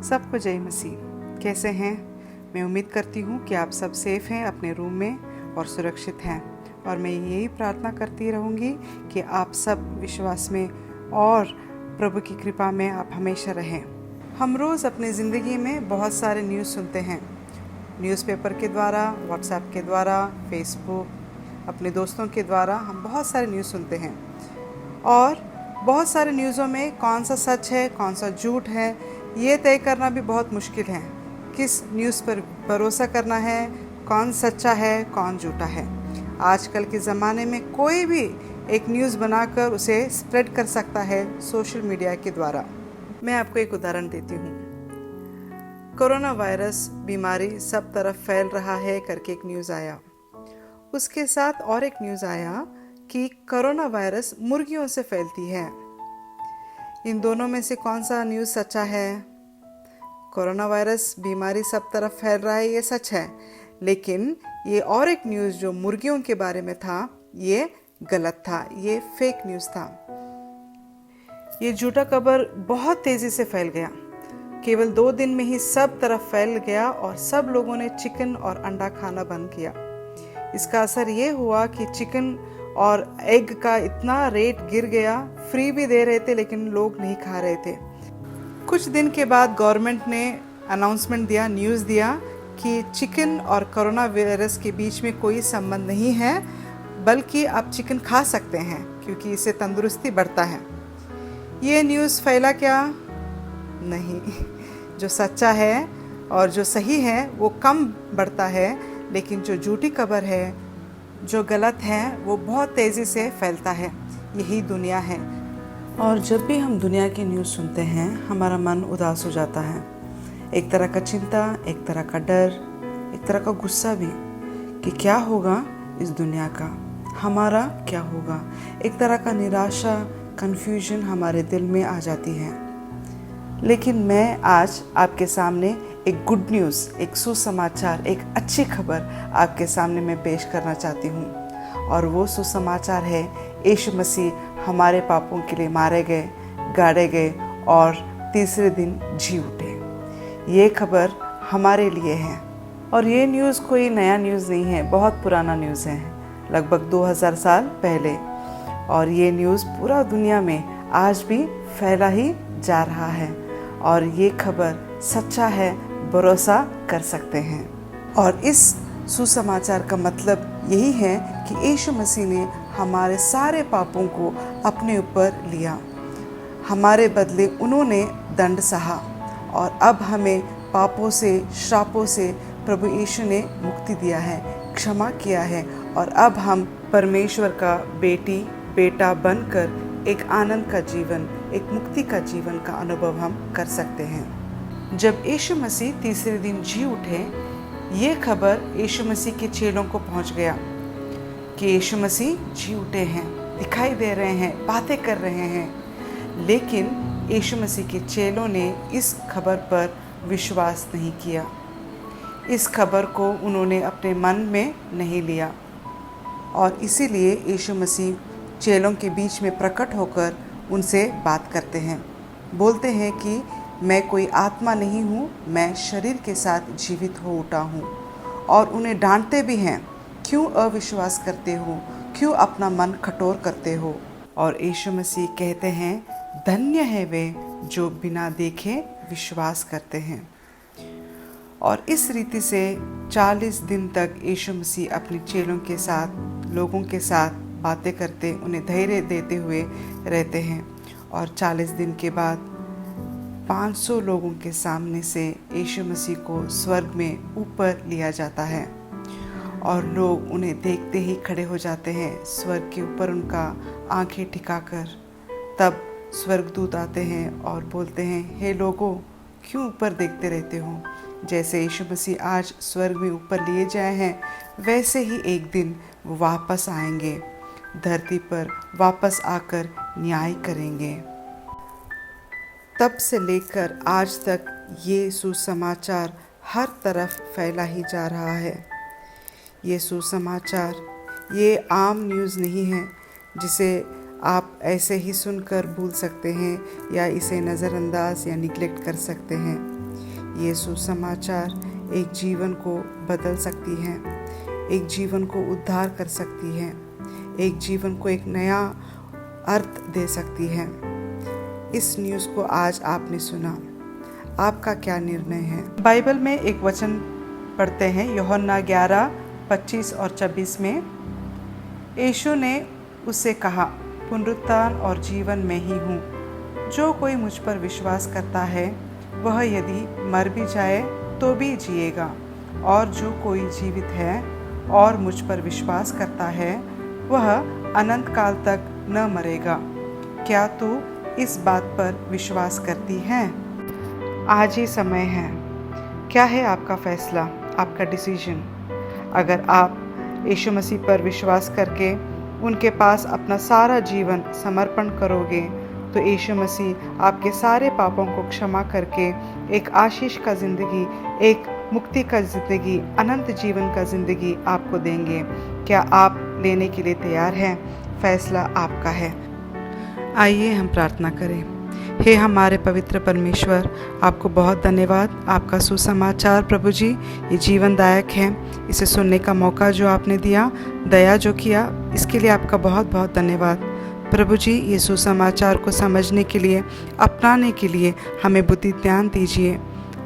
सबको जय मसीह। कैसे हैं? मैं उम्मीद करती हूँ कि आप सब सेफ हैं अपने रूम में और सुरक्षित हैं, और मैं यही प्रार्थना करती रहूँगी कि आप सब विश्वास में और प्रभु की कृपा में आप हमेशा रहें। हम रोज़ अपनी ज़िंदगी में बहुत सारे न्यूज़ सुनते हैं, न्यूज़पेपर के द्वारा, व्हाट्सएप के द्वारा, फेसबुक, अपने दोस्तों के द्वारा हम बहुत सारे न्यूज़ सुनते हैं। और बहुत सारे न्यूज़ों में कौन सा सच है, कौन सा झूठ है, ये तय करना भी बहुत मुश्किल है। किस न्यूज़ पर भरोसा करना है, कौन सच्चा है, कौन झूठा है। आजकल के ज़माने में कोई भी एक न्यूज़ बनाकर उसे स्प्रेड कर सकता है सोशल मीडिया के द्वारा। मैं आपको एक उदाहरण देती हूँ। कोरोना वायरस बीमारी सब तरफ फैल रहा है करके एक न्यूज़ आया। उसके साथ और एक न्यूज़ आया कि कोरोना वायरस मुर्गियों से फैलती है। इन दोनों में से कौन सा न्यूज़ सच्चा है? कोरोना वायरस बीमारी सब तरफ फैल रहा है, ये सच है, लेकिन ये और एक न्यूज़ जो मुर्गियों के बारे में था, ये गलत था, ये फेक न्यूज़ था। ये झूठा खबर बहुत तेज़ी से फैल गया। केवल 2 दिन में ही सब तरफ फैल गया और सब लोगों ने चिकन और अंडा खाना बंद किया। इसका असर ये हुआ कि चिकन और एग का इतना रेट गिर गया। फ्री भी दे रहे थे लेकिन लोग नहीं खा रहे थे। कुछ दिन के बाद गवर्नमेंट ने अनाउंसमेंट दिया, न्यूज़ दिया कि चिकन और कोरोना वायरस के बीच में कोई संबंध नहीं है, बल्कि आप चिकन खा सकते हैं क्योंकि इससे तंदुरुस्ती बढ़ता है। ये न्यूज़ फैला क्या? नहीं। जो सच्चा है और जो सही है वो कम बढ़ता है, लेकिन जो झूठी खबर है, जो गलत है, वो बहुत तेज़ी से फैलता है। यही दुनिया है। और जब भी हम दुनिया की न्यूज़ सुनते हैं, हमारा मन उदास हो जाता है। एक तरह का चिंता, एक तरह का डर, एक तरह का गुस्सा भी कि क्या होगा इस दुनिया का, हमारा क्या होगा। एक तरह का निराशा, कन्फ्यूजन हमारे दिल में आ जाती है। लेकिन मैं आज आपके सामने एक गुड न्यूज़, एक सुसमाचार, एक अच्छी खबर आपके सामने मैं पेश करना चाहती हूँ। और वो सुसमाचार है, यीशु मसीह हमारे पापों के लिए मारे गए, गाड़े गए और तीसरे दिन जी उठे। ये खबर हमारे लिए है। और ये न्यूज़ कोई नया न्यूज़ नहीं है, बहुत पुराना न्यूज़ है, लगभग 2000 साल पहले। और ये न्यूज़ पूरा दुनिया में आज भी फैला ही जा रहा है। और ये खबर सच्चा है, भरोसा कर सकते हैं। और इस सुसमाचार का मतलब यही है कि यीशु मसीह ने हमारे सारे पापों को अपने ऊपर लिया। हमारे बदले उन्होंने दंड सहा और अब हमें पापों से, श्रापों से प्रभु यीशु ने मुक्ति दिया है, क्षमा किया है। और अब हम परमेश्वर का बेटी, बेटा बनकर एक आनंद का जीवन, एक मुक्ति का जीवन का अनुभव हम कर सकते हैं। जब यीशु मसीह तीसरे दिन जी उठे, ये खबर यीशु मसीह के चेलों को पहुंच गया कि यीशु मसीह जी उठे हैं, दिखाई दे रहे हैं, बातें कर रहे हैं। लेकिन यीशु मसीह के चेलों ने इस खबर पर विश्वास नहीं किया। इस खबर को उन्होंने अपने मन में नहीं लिया। और इसीलिए यीशु मसीह चेलों के बीच में प्रकट होकर उनसे बात करते हैं। बोलते हैं कि मैं कोई आत्मा नहीं हूँ, मैं शरीर के साथ जीवित हो उठा हूँ। और उन्हें डांटते भी हैं, क्यों अविश्वास करते हो, क्यों अपना मन कठोर करते हो। और यीशु मसीह कहते हैं, धन्य है वे जो बिना देखे विश्वास करते हैं। और इस रीति से 40 दिन तक यीशु मसीह अपने चेलों के साथ, लोगों के साथ बातें करते, उन्हें धैर्य देते हुए रहते हैं। और 40 दिन के बाद 500 लोगों के सामने से यीशु मसीह को स्वर्ग में ऊपर लिया जाता है। और लोग उन्हें देखते ही खड़े हो जाते हैं, स्वर्ग के ऊपर उनका आंखें टिकाकर। तब स्वर्गदूत आते हैं और बोलते हैं, हे लोगों, क्यों ऊपर देखते रहते हो। जैसे यीशु मसीह आज स्वर्ग में ऊपर लिए जाए हैं, वैसे ही एक दिन वो वापस आएंगे, धरती पर वापस आकर न्याय करेंगे। तब से लेकर आज तक ये सुसमाचार हर तरफ फैला ही जा रहा है। ये सुसमाचार, ये आम न्यूज़ नहीं है जिसे आप ऐसे ही सुनकर भूल सकते हैं या इसे नज़रअंदाज या निगलेक्ट कर सकते हैं। ये सुसमाचार एक जीवन को बदल सकती है, एक जीवन को उद्धार कर सकती है, एक जीवन को एक नया अर्थ दे सकती है। इस न्यूज़ को आज आपने सुना, आपका क्या निर्णय है? बाइबल में एक वचन पढ़ते हैं, यूहन्ना 11:25 और 26 में। यीशु ने उससे कहा, पुनरुत्थान और जीवन मैं ही हूँ। जो कोई मुझ पर विश्वास करता है वह यदि मर भी जाए तो भी जिएगा, और जो कोई जीवित है और मुझ पर विश्वास करता है वह अनंत काल तक न मरेगा। क्या तू इस बात पर विश्वास करती है? आज ही समय है। क्या है आपका फैसला, आपका डिसीजन? अगर आप यीशु मसीह पर विश्वास करके उनके पास अपना सारा जीवन समर्पण करोगे तो यीशु मसीह आपके सारे पापों को क्षमा करके एक आशीष का ज़िंदगी, एक मुक्ति का ज़िंदगी, अनंत जीवन का ज़िंदगी आपको देंगे। क्या आप लेने के लिए तैयार हैं? फैसला आपका है। आइए हम प्रार्थना करें। हे हमारे पवित्र परमेश्वर, आपको बहुत धन्यवाद। आपका सुसमाचार प्रभु जी ये जीवनदायक है। इसे सुनने का मौका जो आपने दिया, दया जो किया, इसके लिए आपका बहुत बहुत धन्यवाद। प्रभु जी ये सुसमाचार को समझने के लिए, अपनाने के लिए हमें बुद्धि ज्ञान दीजिए।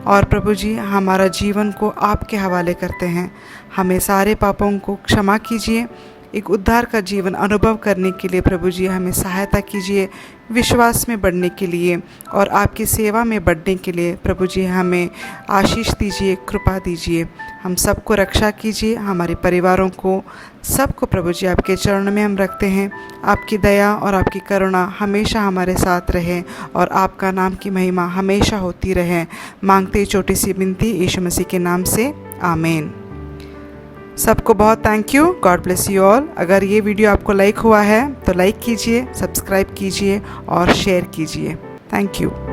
और प्रभु जी हमारा जीवन को आपके हवाले करते हैं। हमें सारे पापों को क्षमा कीजिए। एक उद्धार का जीवन अनुभव करने के लिए प्रभु जी हमें सहायता कीजिए, विश्वास में बढ़ने के लिए और आपकी सेवा में बढ़ने के लिए प्रभु जी हमें आशीष दीजिए, कृपा दीजिए। हम सबको रक्षा कीजिए, हमारे परिवारों को, सबको प्रभु जी आपके चरण में हम रखते हैं। आपकी दया और आपकी करुणा हमेशा हमारे साथ रहे और आपका नाम की महिमा हमेशा होती रहे। मांगते छोटी सी विनती यीशु मसीह के नाम से, आमीन। सबको बहुत thank you. God bless you all. अगर ये वीडियो आपको लाइक हुआ है तो लाइक कीजिए, सब्सक्राइब कीजिए और शेयर कीजिए। Thank you.